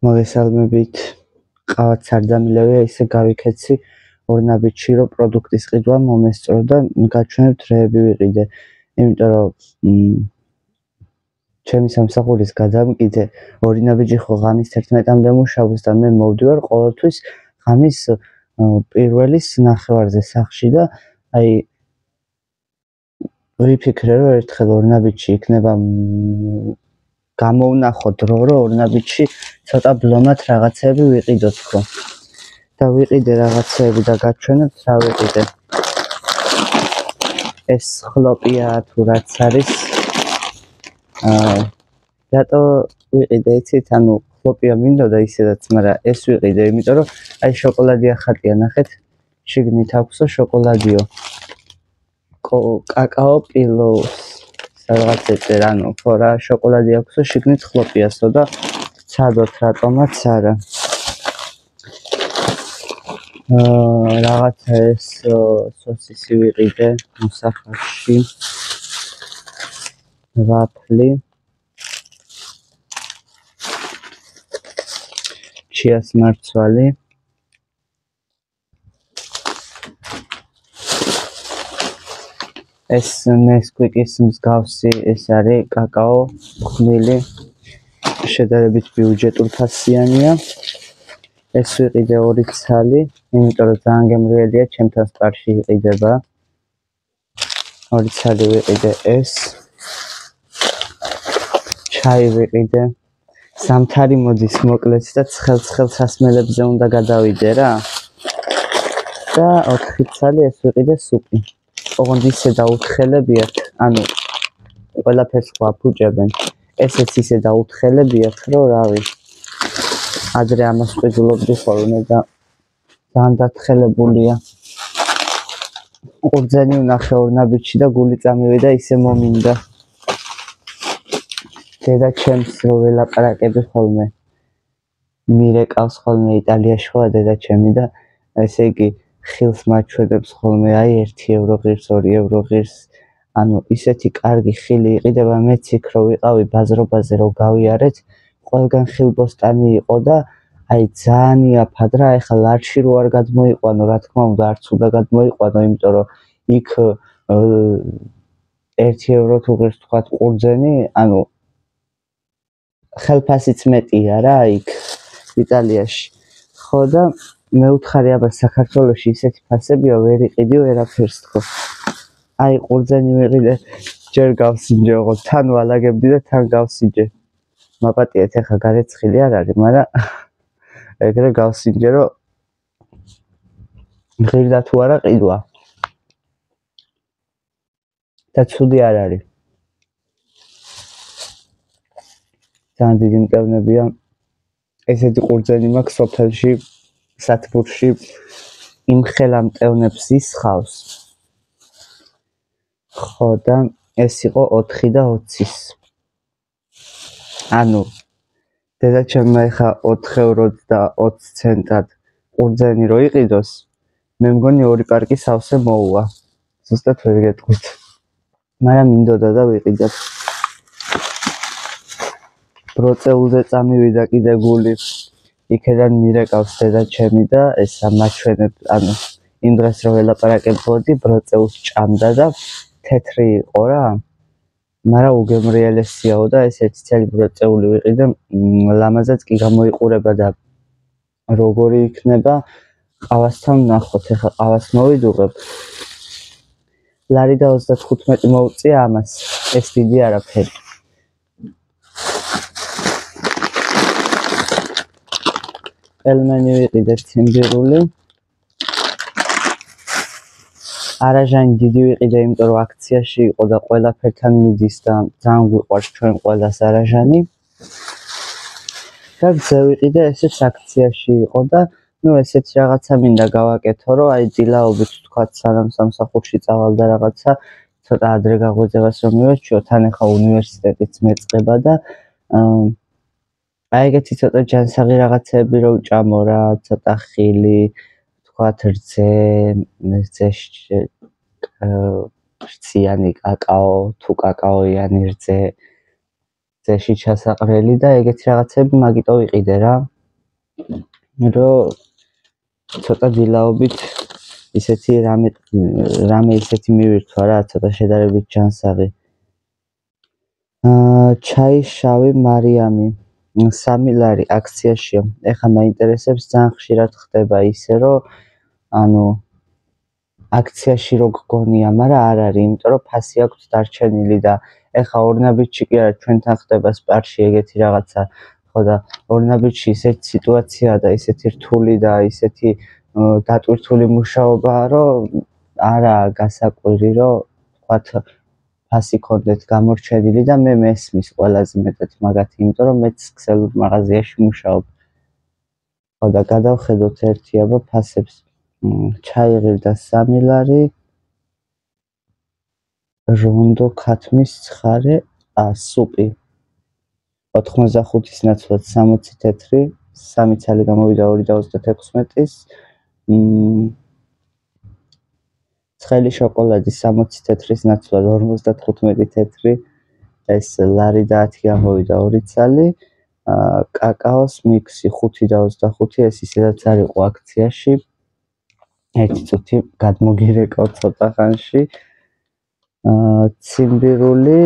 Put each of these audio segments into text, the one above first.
მოგესალმებით. ყავაც არ დამილევია, ისე გავიქეცი ორ ნაბიჯში, რომ პროდუქტის ყიდვა მომესწრო და გაჩვენებთ რეები ვიყიდე. იმიტომ რომ ჩემი სამსახურის გადამკიდე ორი ნაბიჯი ხო ღამის 11-მდე მუშაობს და მე მოვდივარ ყოველთვის ღამის პირველის ნახევარზე სახლში და აი ვიფიქრე რომ ერთხელ ორ ნაბიჯში იქნება გამოვნახო დრო რომ ორ ნაბიჯში ცოტა ბლომად რაღაცები ვიყიდოთ ხო და ვიყიდე რაღაცები და გაჩვენებთ რა ვიყიდე ეს ხლოპია თუ რაც არის რატო ვიყიდე იცით ანუ ხლოპია მინდოდა ისედაც მაგრამ ეს ვიყიდე იმიტომ რომ აი შოკოლადია ხატია ნახეთ შიგნით აქვსო შოკოლადიო კაკაო პილოუს რაღაც ეწერ ანუ ხო რა შოკოლადი აქვსო შიგნით ხლოპიასო და ცადოთ რატომაც არა რაღაცა ეს სოსისი ვიყიდე მოსახარში ვაფლი ჩიას მარცვალი ეს ნესკვიკის მსგავსი ეს არის კაკაო ხმილი შედარებით ბიუჯეტურფასიანია ეს ვიყიდე ორი ცალი იმიტომ რომ ძალიან გემრიელია ჩემთან სპარში იყიდება ორი ცალი ვიყიდე ეს ჩაი ვიყიდე სამთარი მოდის მოკლედ და ცხელ სასმელებზე უნდა გადავიდე რა და 4 ცალი ეს ვიყიდე სუპი ოღონდ ისე დაუთხელებიათ ანუ ყველაფერს ვაფუჭებენ ესეც ისე დაუთხელებიათ რომ რავი ადრე ამას ყიდულობდი ხოლმე და ძალიან დათხელებულია ყურძენი ვნახე ორ ნაბიჯში და გული წამივიდა ისე მომინდა დედა ჩემს რო ველაპარაკები ხოლმე მირეკავს ხოლმე იტალიაში ხო დედა ჩემი და ესე იგი ხილს მაჩვენებს ხოლმე აი 1 ევრო ღირს 2 ევრო ღირს ანუ ისეთი კარგი ხილი იყიდება მეც იქ რო ვიყავი ბაზრობაზე რო გავიარეთ ყველგან ხილბოსტანი იყო და აი ძალიან იაფად რა ეხლა ლარჩი რო არ გადმოიყვანო რა თქმა უნდა არც უნდა გადმოიყვანო იმიტომ რომ იქ 1 ევრო თუ ღირს თქვათ ყურძენი ანუ ხელფასიც მეტია რა იქ იტალიაში ხო და მე ვთხარი აბა საქართველოში ისეთი ფასებია ვერ იყიდი ვერაფერს თქო აი ყურძენი ვიყიდე ჯერ გავსინჯე ოღონდ თან ვალაგებდი და თან გავსინჯე მაპატიეთ ეხლა გარეცხილი არ არის მაგრამ ეგრე გავსინჯე რომ ღირდა თუ არა ყიდვა და ცუდი არ არის ძალიან დიდი მტევნებია ესეთი ყურძენი მაქვს სოფელში სათბურში იმხელა მტევნებს ისხავს ხო და ეს იყო 4 და 20-ის ანუ დედა ჩემმა ეხა 4 ევროდ და 20 ცენტად ყურძენი რო იყიდოს მე მგონი ორი პარკი სავსე მოუვა ზუსტად ვერ გეტყვით მაგრამ მინდოდა და ვიყიდებ ბროწეულზე წამივიდა კიდე გული იქედან მირეკავს დედა ჩემი და ეს ამაჩვენებ ანუ იმ დღეს რო ველაპარაკებოდი ბროწეულს ჭამდა და თეთრი იყო რა მაგრამ უგემრიელესიაო და ეს ერთი ცალი ბროწეული ვიყიდე ლამაზად კი გამოიყურება და როგორი იქნება ყავასთან ნახოთ ეხლა ყავას მოვიდუღებ ლარი და 35 მოუწია ამას ეს დიდი არაფერი პელმენი ვიყიდე ციმბირული არაჟანი დიდი ვიყიდე იმიტომ რომ აქციაში იყო და ყველაფერთან მიდის და ძალიან გვიყვარს ჩვენ ყველას არაჟანი და გზე ვიყიდე ესეც აქციაში იყო და ნუ ესეც რაღაცა მინდა გავაკეთო რომ აი დილაობით თქვათ სანამ სამსახურში წავალ და რაღაცა ცოტა ადრე გაღვეძებას რომ მივეჩიო თან ახლა უნივერსიტეტიც მეწყება და აი ეგეთი ცოტა ჯანსაღი რაღაცები რო ვჭამო რა ცოტა ხილი თქვათ რძეში კაკაო თუ კაკაოიანი რძეში ჩასაყრელი და ეგეთი რაღაცები მაგიტო ვიყიდე რა რომ ცოტა დილაობით ისეთი რამე ისეთი მივირთვა რა, ცოტა შედარებით ჯანსაღი. ჩაი შავი მარიამი 3 ლარი აქციაშია. ეხლა მაინტერესებს ძალიან ხშირად ხდება ისე რომ ანუ აქციაში რო გგონია, მაგრამ არ არის, იმიტომ რომ ფასი აქვს დარჩენილი და ეხლა ორნაბიჯში კი არა ჩვენთან ხდება სპარში ეგეთი რაღაცა, ხო და ორნაბიჯში ისეთი სიტუაციაა და ისეთი რთული და ისეთი დატვირთული მუშაობაა, რომ არაა გასაკვირი, რომ თქვათ ფასი ქონდეთ გამორჩენილი და მე მესმის ყველაზე მეტად მაგათი, იმიტომ რომ მეც ქსელურ მაღაზიაში მუშაობ. ხო და გადავხედოთ ერთი აბა ფასებს. ჩაიღირდა 3 ლარი რონდო ქათმის ცხარე სუპი 85-ის ნაცვლად 60 თეთრი 3 ცალი გამოვიდა 2.36-ის ცხელი შოკოლადი 60 თეთრის ნაცვლად 55 თეთრი ეს ლარი და 10 გამოვიდა 2 ცალი კაკაოს მიქსი 5.25 ეს ისედაც არ იყო აქციაში ერთი წუთი გადმოგირეკავ ცოტა ხანში ციმბირული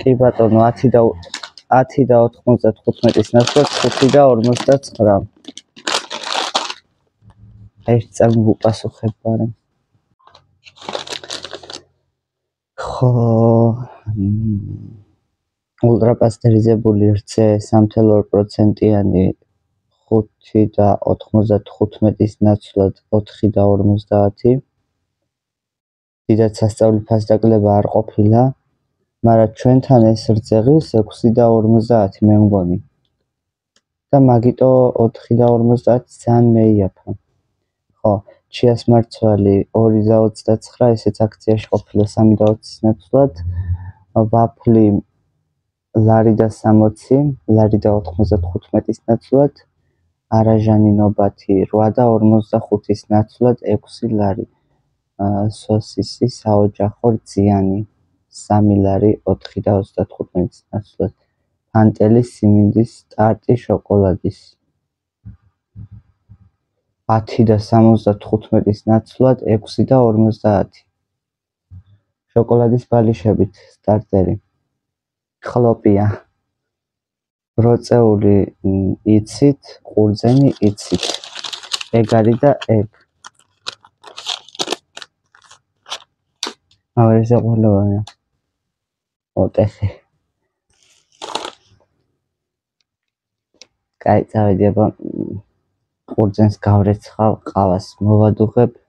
კი ბატონო 10.95-ის ნაცვლად 5.59 ეს წამი ვუპასუხებ ბარემ ხო ულტრაპასტერიზებული რცე 3.2%-იანი 5.95-ის ნაცვლად 4.50 დიდად სასწაული ფასდაკლება არ ყოფილა მაგრამ ჩვენთან ეს რძეღის 6.50 მე მგონი და მაგიტო 4.50 ძალიან მეიაფა ხო ჩიას მარცვალი 2.29 ესეც აქციაში ყოფილა 3.20-ის ნაცვლად ვაფლი ლარი და 60 ლარი და 95-ის ნაცვლად არაჟანი ნობათი 8.55-ის ნაცვლად 6 ლარი სოსისი საოჯახო რძიანი 3 ლარი 4.35-ის ნაცვლად ფანტელი სიმინდის ტარტი შოკოლადის 10.75-ის ნაცვლად 6.50 შოკოლადის ბალიშებით სტარტერი ხლოპია როწეული იცით ყურძენი იცით ეგ არის და ეგ ავერზე ყოლოვანია ოტეხი კაი წავედი აბა ყურძენს გავრეცხავ ყავას მოვადუღებ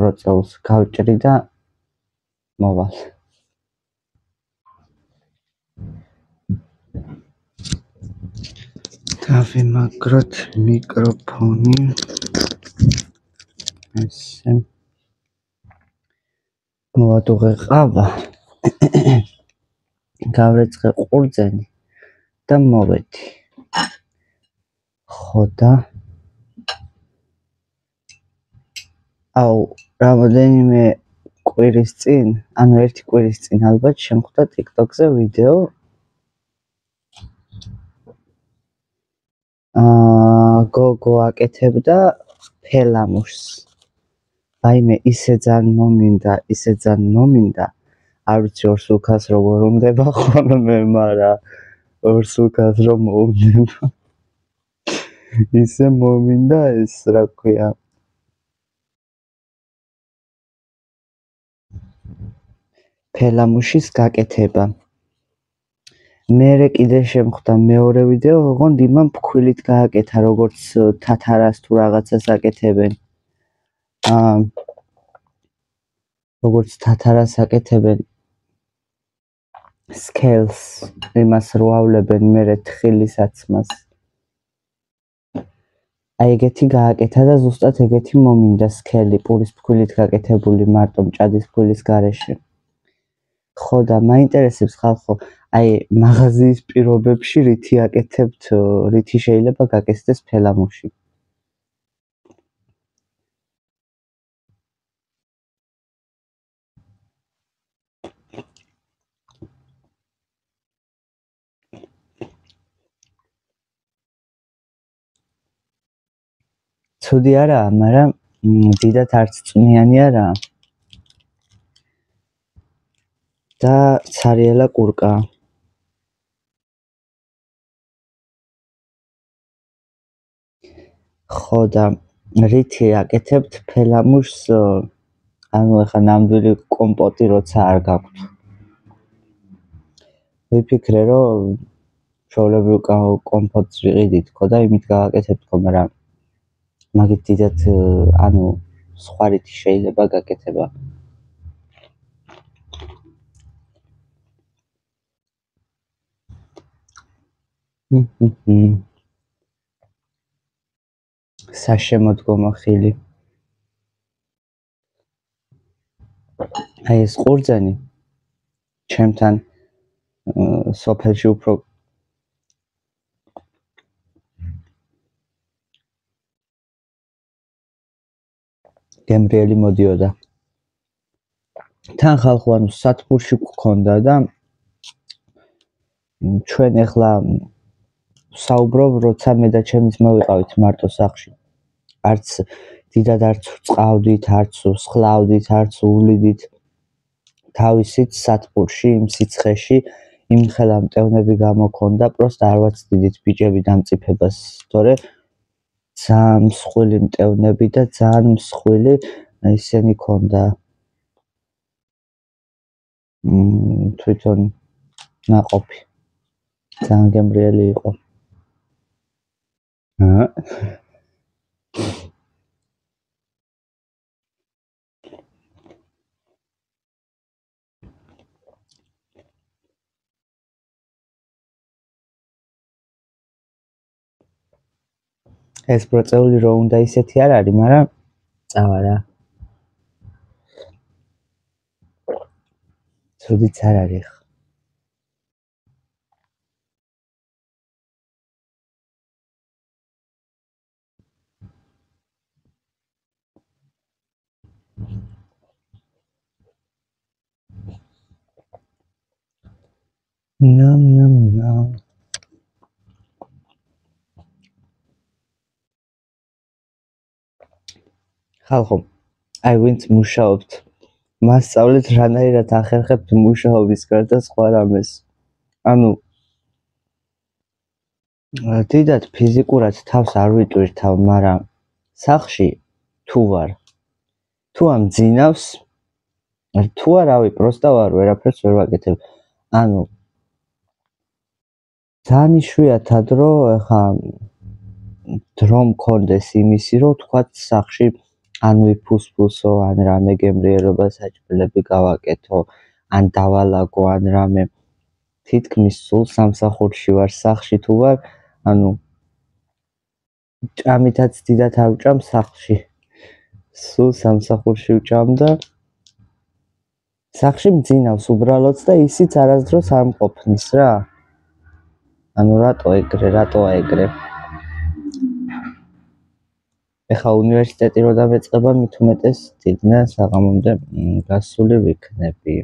როწეულს გავჭრი და მოვალ დავიმაგროთ მიკროფონი ესე მოვადუღე ყავა გავრეცხე ყურძენი და მოვედი ხო და აუ რამოდენიმე კვირის წინ ანუ ერთი კვირის წინ ალბათ შემხვდა TikTok-ზე ვიდეო გოგო აკეთებდა ფელამუშს აიმე ისე ძალიან მომინდა არ ვიცი ორსულქას როგორ უნდება ხოლმე მარა ორსულქას რომ მოუნდება ისე მომინდა ეს რა ქვია ფელამუშის გაკეთება მერე კიდე შემხვდა მეორე ვიდეო ოღონდ იმან ფქვილით გააკეთა როგორც თათარას თუ რაღაცას აკეთებენ როგორც თათარას აკეთებენ scales იმას რო ავლებენ მერე თხილისაცმას აი ეგეთი გააკეთა და ზუსტად ეგეთი მომინდა სქელი პურის ფქვილით გაკეთებული მარტო მჭადის ფქვილის გარეშე ხო და მაინტერესებს ხალხო აი მაღაზიის პირობებში რითი აკეთებთ რითი შეიძლება გაკეთდეს ფელამუში ცუდი არაა, მაგრამ დიდად არც წვნიანი არაა. და ცარიელა კურკა. ხო და რითი აკეთებთ ფელამუშს, ანუ ეხა ნამდვილი კომპოტი როცა არ გაქვთ. ვიფიქრე, რომ ჩვეულებრივ კომპოტს ვიყიდით ხო და იმით გავაკეთებთ ხო, მაგრამ მაგით დიდად ანუ სხვა რითი შეიძლება გაკეთება. საშემოდგომო ხილი. აი ეს ყურძენი ჩემთან სოფელში უფრო გემრიელი მოდიოდა. თან ხალხო ანუ სათბურში გქონდა და ჩვენ ეხლა საუბრობ, როცა მე და ჩემი ძმა ვიყავით მარტო სახლში. არც დიდად არც ვწყავდით, არც ვსხლავდით, არც უვლიდით. თავისით სათბურში, იმ სიცხეში, იმ ხელამტევნები გამოქონდა, პროსტა არ ვაცდიდით ბიჭები დამწიფებას, თორე ძალიან მსხვილი მტევნები და ძალიან მსხვილი ისენი ქონდა. თვითონ ნაყოფი. ძალიან გემრიელი იყო. ეს პროცეული რო უნდა ისეთი არ არის, მაგრამ წავა რა. ცუდიც არ არის. ნამ. ხალხო, აი ვინც მუშაობთ, მასწავლეთ რანაირად ახერხებთ მუშაობის გარდა სხვა რამეს. ანუ დიდად ფიზიკურად თავს არ ვიტვირთავ, მაგრამ სახლში თუ ვარ, თუ ამ ძინავს, თუ არავი პროსტა ვარ, ვერაფერს ვერ ვაკეთებ. ანუ ძალიან იშვიათად რო ეხა დრო მქონდეს იმისი, რომ თქვათ სახლში ან ვიფუსფუსო, ან რამე გემრიელობა საჭმელები გავაკეთო, ან დავალაგო, ან რამე. თითქმის სულ სამსახურში ვარ, სახლში თუ ვარ, ანუ ჭამითაც დიდად არ ვჭამ სახლში. სულ სამსახურში ვჭამ და სახლში მძინავს უბრალოდ და ისიც არასდროს არ მყოფნის რა. ანუ რატოა ეგრე? ეხა უნივერსიტეტი რო დამეწყება, მით უმეტეს დიდნა საღამომდე გასული ვიქნები.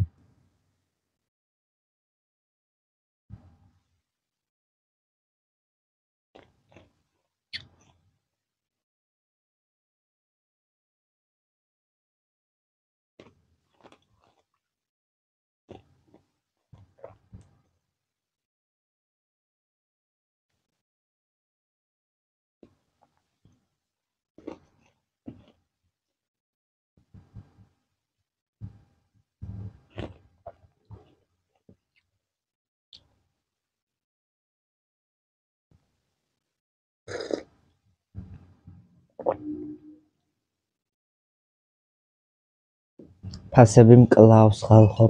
ფასები მკლავს ხალხო.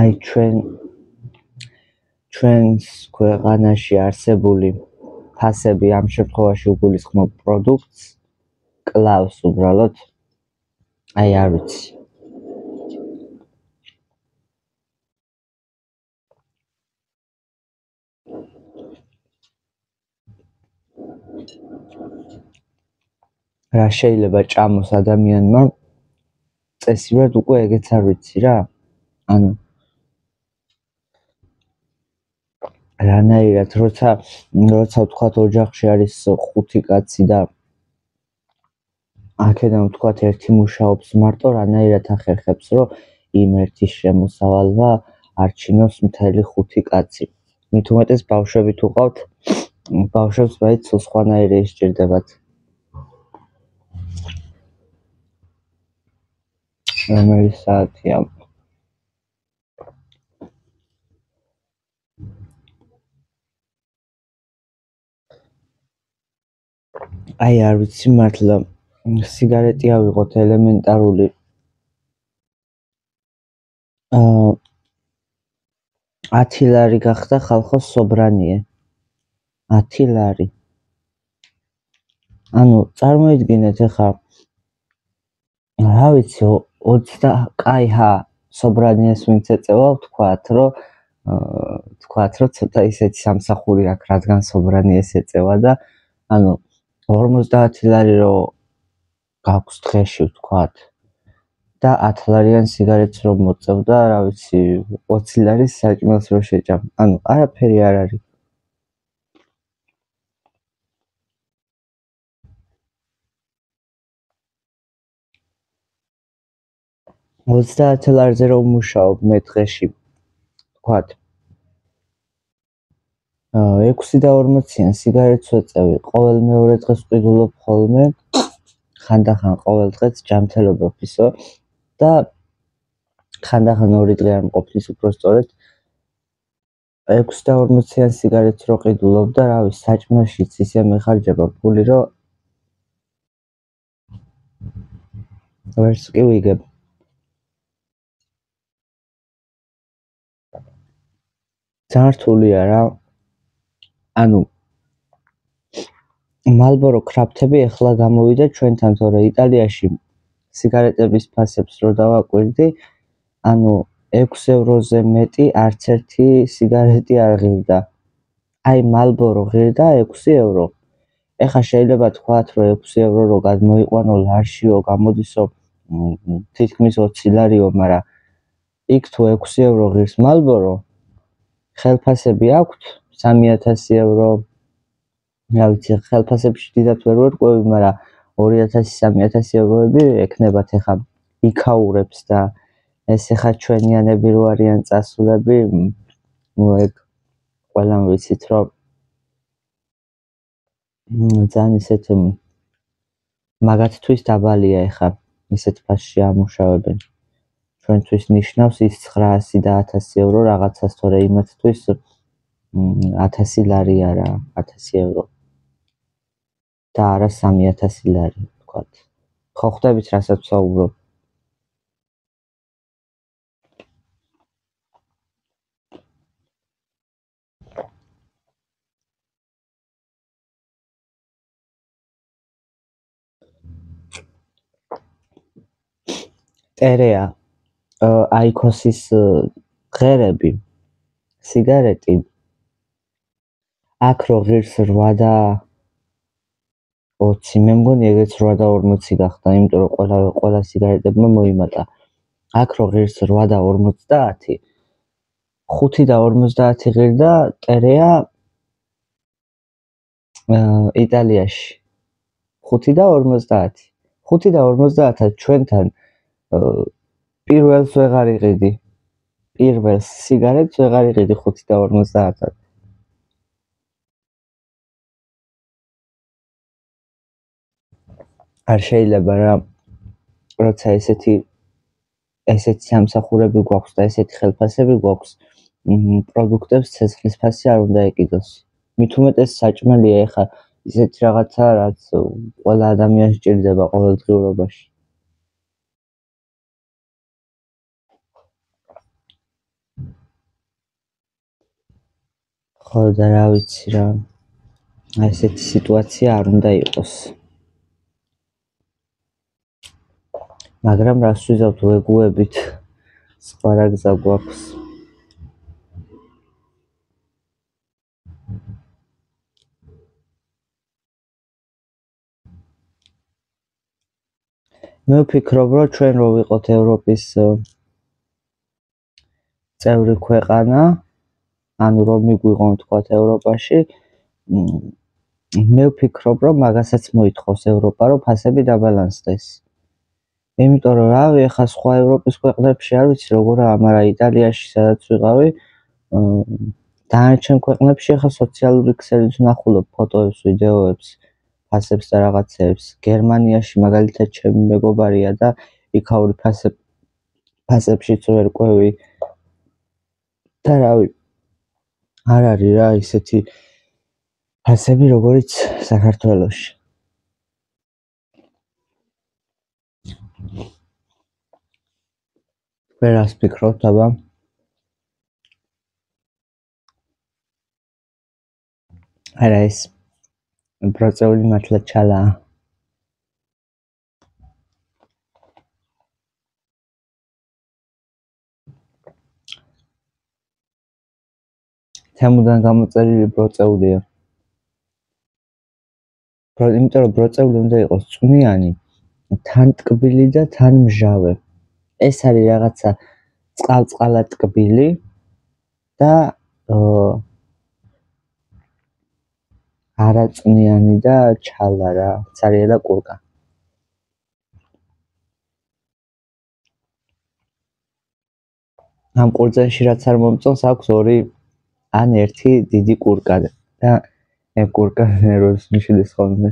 აი ჩვენს ქვეყანაში არსებული ფასები ამ შემთხვევაში უგულისხმობ პროდუქტს კლავს უბრალოდ. აი არ ვიცი. რა შეიძლება ჭამოს ადამიანმა წესივრად უკვე ეგეც არ ვიცი რა. ანუ რანაირად როცა ვთქვათ ოჯახში არის 5 კაცი და აქედან ვთქვათ ერთი მუშაობს მარტო რანაირად ახერხებს რომ იმ ერთის შემოსავალმა არჩინოს მთელი 5 კაცი. მით უმეტეს ბავშვები თუ ყავთ, ბავშვებს მაინც სულ სხვანაირი ისჭირდებათ. რომელი საათია? აი არ ვიცი მართლა სიგარეტი ავიღოთ ელემენტარული 10 ლარი გახდა ხალხოს სობრანიე. 10 ლარი. ანუ წარმოიდგინეთ ახლა რა ვიცი 20 კაი სობრანიეს ვინც ეწევა ვთქვათ რომ ცოტა ისეთი სამსახური აქვს რადგან სობრანიეს ეწევა და ანუ 50 ლარი რო გაქვს დღეში ვთქვათ და 10 ლარიან სიგარეტს რომ მოწევდა რა ვიცი 20 ლარის საჭმელს რო შეჭამ ანუ არაფერი არ არის 30 ლარზე რომ მუშაობ მე დღეში ვთქვათ 6.40-იან სიგარეტს ვეწევი ყოველ მეორე დღეს ვყიდულობ ხოლმე ხანდახან ყოველ დღეც ჯანმრთელობა ვფისო და ხანდახან 2 დღე არ მყოფლის უფრო სწორედ 6.40-იან სიგარეტს რო ყიდულობ და რა ვიცი საჭმელშიც ისე მეხარჯება ფული რომ ვერც კი ვიგებ ძართულია რა ანუ Marlboro კრაფტები ახლა გამოვიდა ჩვენთან თორე იტალიაში სიგარეტების ფასებს რო დავაკვირდი ანუ 6 ევროზე მეტი არც ერთი სიგარეტი არ ღირდა აი Marlboro ღირდა 6 ევრო ეხლა შეიძლება თქვათ რომ 6 ევრო რო გადმოიყვანო ლარშიო გამოდისო თითქმის 20 ლარიო მაგრამ იქ თუ 6 ევრო ღირს Marlboro ხელფასები აქვთ 3000 ევრო რა ვიცი ხელფასებში დიდად ვერ ვერკვევი მაგრამ 2000-3000 ევროები ეკნებათ ეხლა იქაურებს და ეს ეხლა ჩვენიანები რო არიან წასულები ეგ ყველამ ვიცით რომ ძალიან ისეთ მაგათთვის დაბალია ეხლა ისეთ ფასში ამუშავებენ ჩვენთვის ნიშნავს ის 900 და 1000 ევრო რაღაცას თორე იმათთვის 1000 ლარი არა 1000 ევრო და არა 3000 ლარი ვთქვათ ხო ხვდებით რასაც ვსაუბრობ ტერეა აიქოსის ღერები სიგარეტი აქ რო ღირს 8 და 20 მე მგონი ეგეც 8 და 40 გახდა იმიტომ რომ ყველა სიგარეტებმა მოიმატა აქ რო ღირს 8 და 50 5 და 50 ღირდა ტერეა იტალიაში 5 და 50 5 და 50 ჩვენთან პირველს ვეღარ იყიდი პირველს სიგარეტს ვეღარ იყიდი 5 და 50 არ შეიძლება რა როცა ესეთი სამსახურები გვაქვს და ესეთი ხელფასები გვაქვს პროდუქტებს ცეცხლის ფასი არ უნდა ეკიდოს მით უმეტეს საჭმელია ეხლა ისეთი რაღაცა რაც ყველა ადამიანს სჭირდება ყოველდღიურობაში ხო და რა ვიცი რა ესეთი სიტუაცია არ უნდა იყოს მაგრამ რას ვიზავთ ვეგუებით სხვა რა გზა გვაქვს მე ვფიქრობ რომ ჩვენ რო ვიყოთ ევროპის წევრი ქვეყანა ანუ რომ მიგვიღონ თქვათ ევროპაში მე ვფიქრობ, რომ მაგასაც მოითხოვს ევროპა, რომ ფასები დაბალანსდეს. იმიტომ რომ რავი, ახლა სხვა ევროპის ქვეყნებში არ ვიცი როგორაა, მაგრამ იტალიაში სადაც ვიყავი, დანარჩენ ქვეყნებში ახლა სოციალური ქსელით ვნახულობ ფოტოებს, ვიდეოებს, ფასებს და რაღაცეებს. გერმანიაში მაგალითად ჩემი მეგობარია და იქაური ფასებშიც ვერ ყვევი. და რავი, არ არის რა ისეთი ფასები, როგორიც საქართველოში. ვერას ფიქრობთ, აბა? არა ეს ბროწეული მართლა ჩალაა. თემუდან გამოწერილი ბროწეულია. იმიტომ რომ ბროწეული უნდა იყოს წვნიანი, თან ტკბილი და თან მჟავე. ეს არის რაღაცა წყალ-წყალად ტკბილი და არაწვნიანი და ჩალა რა, ცარიელა კურკა. ამ ყურძენში რაც არ მომწონს, აქვს 2 ან 1 დიდი კურკა და ამ კურკა ნერვებს მიშლის ხოლმე.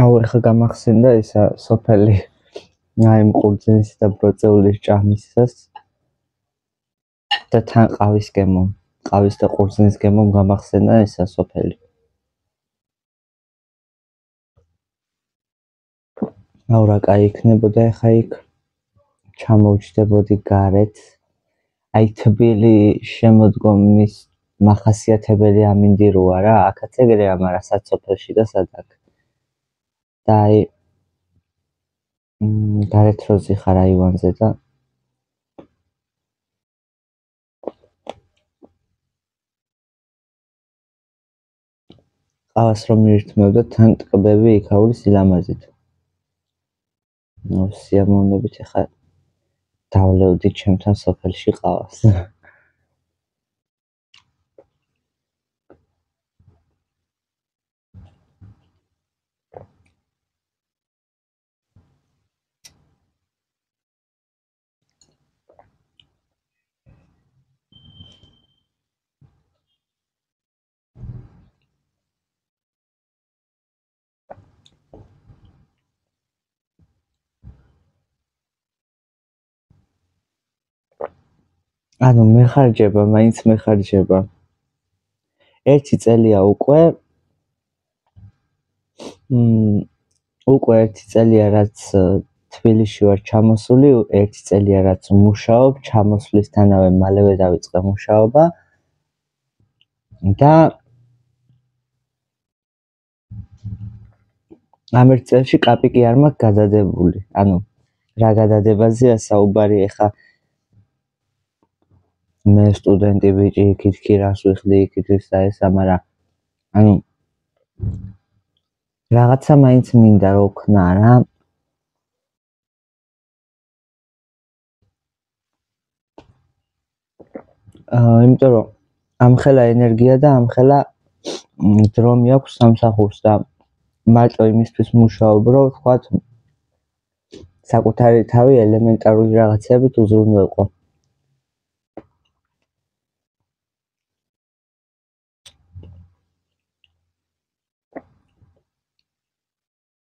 აუ ეხა გამახსენდა ისა სოფელი აი ამ ყურძენის და ბროწეულის ჭამისას და თან ყავის და ყურძენის გემომ გამახსენდა ისა სოფელი. აუ რა კაი იქნებოდა ეხა იქ ჩამოვჯდებოდი გარეთ. აი თბილი შემოდგომის მახასიათებელი ამინდიროა რა, აქაც ეგრეა, მაგრამ საცოფელში და სადაკ. და აი გარეთ რო ზიხარ აივანზე და ყავას რომ მირთმევდა თან ტკბები იქაური სილამაზით. ნუ სიამოვნებით ეხა დავლევდი ჩემთან სოფელში ყავას. ანუ მეხარჯება, მაინც მეხარჯება. 1 წელია უკვე 1 წელია რაც თბილისში ვარ ჩამოსული, 1 წელია რაც მუშაობ, ჩამოსვლისთანავე მალევე დავიწყე მუშაობა და ამ 1 წელში კაპიკი არ მაქვს გადადებული. ანუ რა გადადებაზეა საუბარი ეხა მე სტუდენტი ბიჭი იქით რას ვიხდი იქით ისა ესა, მაგრამ ანუ რაღაცა მაინც მინდა რო ქნა რა. იმიტომ რომ ამხელა ენერგია და ამხელა დრო მიაქვს სამსახურს და მარტო იმისთვის მუშაობ, რომ ვთქვათ საკუთარი თავი ელემენტარული რაღაცებით უზრუნველყო.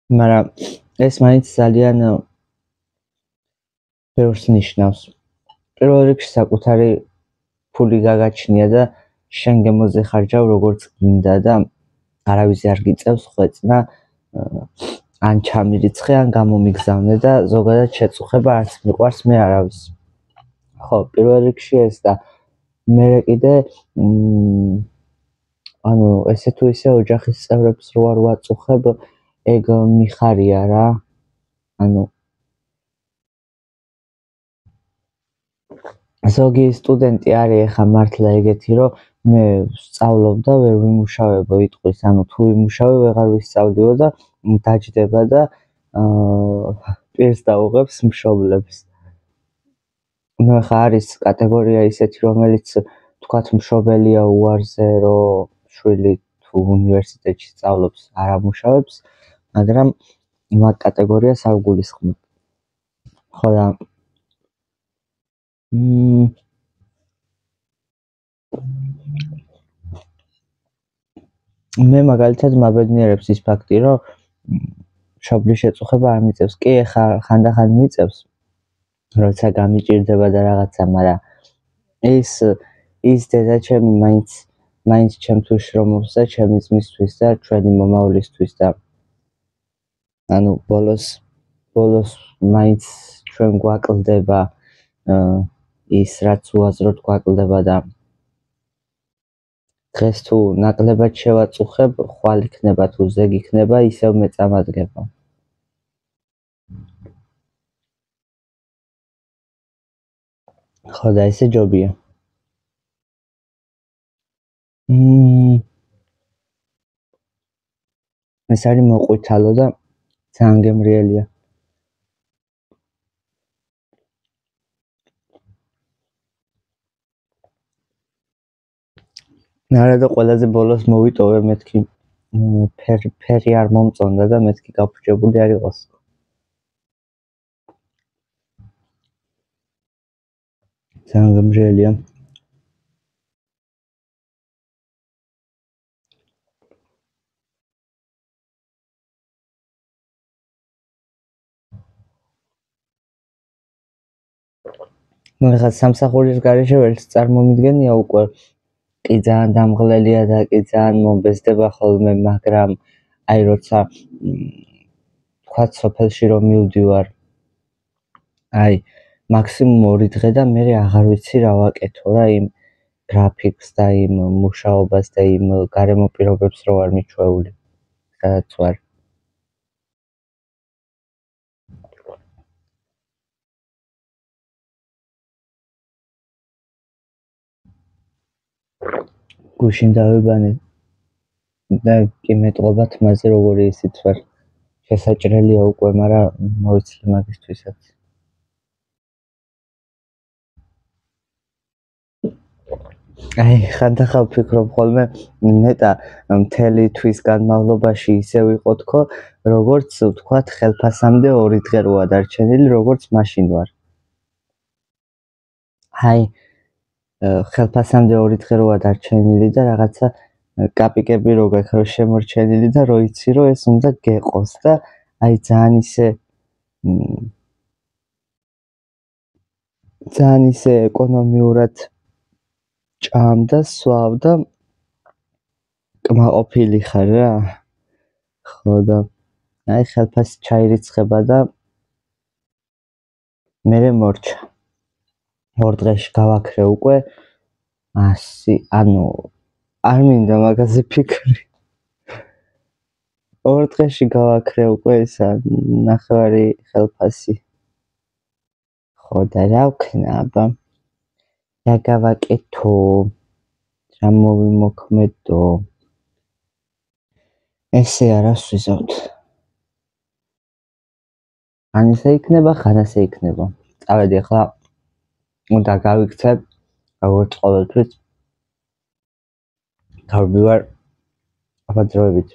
მაგრამ ეს მაინც ძალიან ბევრს ნიშნავს. პირველ რიგში საკუთარი ფული გაგაჩნია და შენ გემოზეხარჯავ როგორც გინდა და არავის არ გიწევს ხვეწნა ან ჩამირიცხე ან გამომიგზავნე და ზოგადად შეწუხება არც მიყვარს მე არავის. ხო, პირველ რიგში ეს და მე კიდე ანუ ესე თუ ისე ოჯახის წევრებს რო არ ვაწუხებ, ეგ მიხარია რა. ანუ ზოგი სტუდენტი არის ახლა მართლა ეგეთი, რომ მე სწავლობ და ვერ ვიმუშავებო იტყვის, ანუ თუ ვიმუშავე ვეღარ ვისწავლიო და დაჯდება და პირს დაუღებს მშობლებს. ნუ ახლა არის კატეგორია ისეთი, რომელიც თქვათ მშობელია უარზე, რომ შვილი თუ უნივერსიტეტში სწავლობს, არ ამუშავებს, მაგრამ მაგ კატეგორიას არ გულისხმობ. ხო და მე მაგალითად მაბედნიერებს ის ფაქტი, რომ მშობლის შეწუხება არ მიწევს. კი, ახლა ხანდახან მიწევს, როცა გამიჭირდება და რაღაცა, მაგრამ ის დედა ჩემი მაინც ჩემთვის შრომობს და ჩემი ძმისთვის და ჩვენი მომავლისთვის და ანუ ბოლოს მაინც ჩვენ გვაკლდება ის რაც უაზროდ გვაკლდება და დღეს თუ ნაკლებად შევაწუხებ, ხვალ იქნება თუ ზეგ იქნება, ისევ მეწამადგება. ხო და ესე ჯობია. ეს არის მოყვითალო და ძალიან გემრიელია. არა და ყველაზე ბოლოს მოვიტოვე, მეთქი ფერი არ მომწონდა და მეთქი გაფუჭებული არ იყოს. ძალიან გემრიელია. ახლა სამსახურის გარეშე ვერც წარმომიდგენია უკვე კი ძალიან დამღლელია და კი ძალიან მომბეზდება ხოლმე, მაგრამ აი როცა თქვათ სოფელში რომ მივდივარ, აი მაქსიმუმ 2 დღე და მე აღარ ვიცი რა ვაკეთო რა იმ გრაფიკს და იმ მუშაობას და იმ გარემო პირობებს რო არ მიჩვეული. სადაც ვარ. გუშინ დავებანე და კი მეტყობა თმაზე როგორი ისიც ვარ. შესაჭრელია უკვე, მაგრამ მოვიცლი მაგისთვისაც. აი, ხანდახან ვფიქრობ ხოლმე, ნეტა მთელი თვის განმავლობაში ისე ვიყო თქო, როგორც ვთქვათ, ხელფასამდე 2 დღე როა დარჩენილი, როგორც მაშინ ვარ. აი, ხელფასამდე 2 დღე როა დარჩენილი და რაღაცა კაპიკები რო გაქვს რო შემორჩენილი და რო იცი რომ ეს უნდა გეყოს და აი ძალიან ისე ეკონომიურად ჭამდა, სვავდა კმაყოფილი ხარ რა. ხო და აი ხელფასი ჩაირიცხება და მერე მორჩა. 2 დღეში გავაქრე უკვე 100, ანუ არ მინდა მაგაზე ფიქრი. 2 დღეში გავაქრე უკვე ისა ნახევარი ხელფასი. ხო და რა ვქნა აბა? რა გავაკეთო? რა მოვიმოქმედო? ესე არას ვიზავთ. ან ისე იქნება, ხან ასე იქნება. წავედი ახლა უნდა გავიქცე, როგორც ყოველთვის. გავბივარ აბა დროებით.